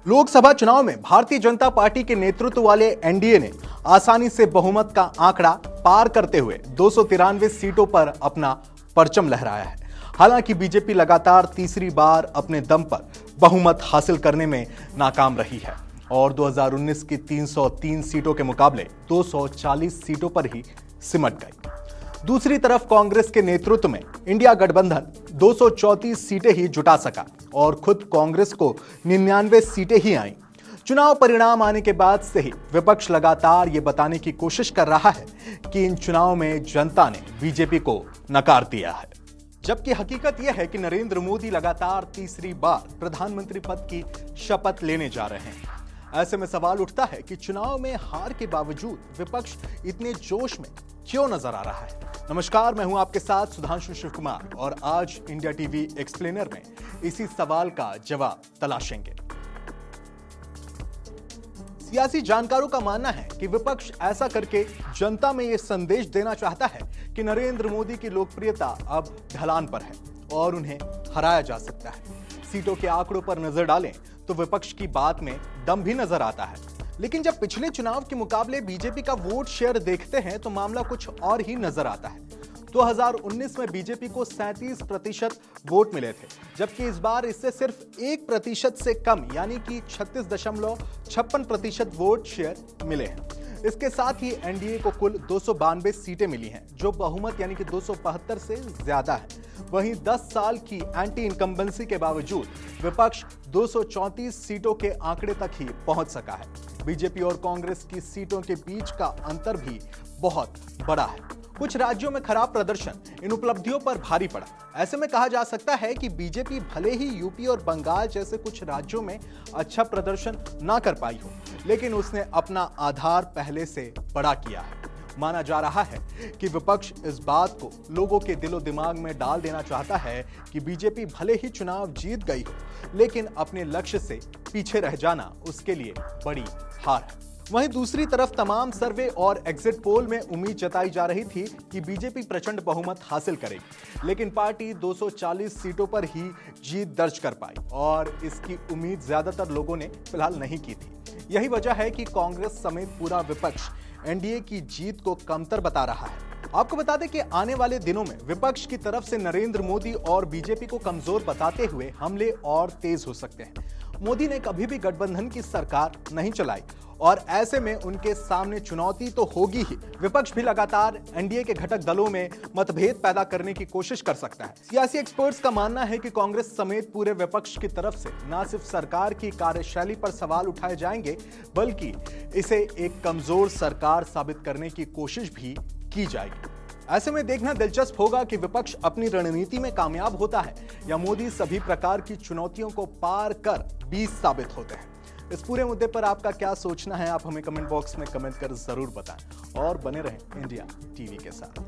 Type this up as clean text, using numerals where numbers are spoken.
लोकसभा चुनाव में भारतीय जनता पार्टी के नेतृत्व वाले एनडीए ने आसानी से बहुमत का आंकड़ा पार करते हुए 293 सीटों पर अपना परचम लहराया है। हालांकि बीजेपी लगातार तीसरी बार अपने दम पर बहुमत हासिल करने में नाकाम रही है और 2019 की 303 सीटों के मुकाबले 240 सीटों पर ही सिमट गई। दूसरी तरफ कांग्रेस के नेतृत्व में इंडिया गठबंधन 234 सीटें ही जुटा सका और खुद कांग्रेस को 99 सीटें ही आईं। चुनाव परिणाम आने के बाद से ही विपक्ष लगातार ये बताने की कोशिश कर रहा है कि इन चुनाव में जनता ने बीजेपी को नकार दिया है, जबकि हकीकत यह है कि नरेंद्र मोदी लगातार तीसरी बार प्रधानमंत्री पद की शपथ लेने जा रहे हैं। ऐसे में सवाल उठता है कि चुनाव में हार के बावजूद विपक्ष इतने जोश में क्यों नजर आ रहा है। नमस्कार, मैं हूं आपके साथ सुधांशु शिव कुमार और आज इंडिया टीवी एक्सप्लेनर में इसी सवाल का जवाब तलाशेंगे। सियासी जानकारों का मानना है कि विपक्ष ऐसा करके जनता में यह संदेश देना चाहता है कि नरेंद्र मोदी की लोकप्रियता अब ढलान पर है और उन्हें हराया जा सकता है। सीटों के आंकड़ों पर नजर डालें तो विपक्ष की बात में दम भी नजर आता है, लेकिन जब पिछले चुनाव के मुकाबले बीजेपी का वोट शेयर देखते हैं तो मामला कुछ और ही नजर आता है। 2019 में बीजेपी को 37% वोट मिले थे, जबकि इस बार इससे सिर्फ 1% से कम यानी कि 36.56% वोट शेयर मिले हैं। इसके साथ ही एनडीए को कुल 292 सीटें मिली हैं, जो बहुमत यानी कि 275 से ज्यादा है। वहीं 10 साल की एंटी इनकम्बेंसी के बावजूद विपक्ष 234 सीटों के आंकड़े तक ही पहुंच सका है। बीजेपी और कांग्रेस की सीटों के बीच का अंतर भी बहुत बड़ा है। कुछ राज्यों में खराब प्रदर्शन इन उपलब्धियों पर भारी पड़ा। ऐसे में कहा जा सकता है कि बीजेपी भले ही यूपी और बंगाल जैसे कुछ राज्यों में अच्छा प्रदर्शन ना कर पाई हो, लेकिन उसने अपना आधार पहले से बड़ा किया है। माना जा रहा है कि विपक्ष इस बात को लोगों के दिलो दिमाग में डाल देना चाहता है कि बीजेपी भले ही चुनाव जीत गई हो, लेकिन अपने लक्ष्य से पीछे रह जाना उसके लिए बड़ी हार है। वहीं दूसरी तरफ तमाम सर्वे और एग्जिट पोल में उम्मीद जताई जा रही थी कि बीजेपी प्रचंड बहुमत हासिल करेगी, लेकिन पार्टी 240 सीटों पर ही जीत दर्ज कर पाई और इसकी उम्मीद ज्यादातर लोगों ने फिलहाल नहीं की थी। यही वजह है कि कांग्रेस समेत पूरा विपक्ष एनडीए की जीत को कमतर बता रहा है। आपको बता दें कि आने वाले दिनों में विपक्ष की तरफ से नरेंद्र मोदी और बीजेपी को कमजोर बताते हुए हमले और तेज हो सकते हैं। मोदी ने कभी भी गठबंधन की सरकार नहीं चलाई और ऐसे में उनके सामने चुनौती तो होगी ही। विपक्ष भी लगातार एनडीए के घटक दलों में मतभेद पैदा करने की कोशिश कर सकता है। सियासी एक्सपर्ट्स का मानना है कि कांग्रेस समेत पूरे विपक्ष की तरफ से न सिर्फ सरकार की कार्यशैली पर सवाल उठाए जाएंगे, बल्कि इसे एक कमजोर सरकार साबित करने की कोशिश भी की जाएगी। ऐसे में देखना दिलचस्प होगा कि विपक्ष अपनी रणनीति में कामयाब होता है या मोदी सभी प्रकार की चुनौतियों को पार कर 20 साबित होते हैं। इस पूरे मुद्दे पर आपका क्या सोचना है, आप हमें कमेंट बॉक्स में कमेंट कर जरूर बताएं और बने रहें इंडिया टीवी के साथ।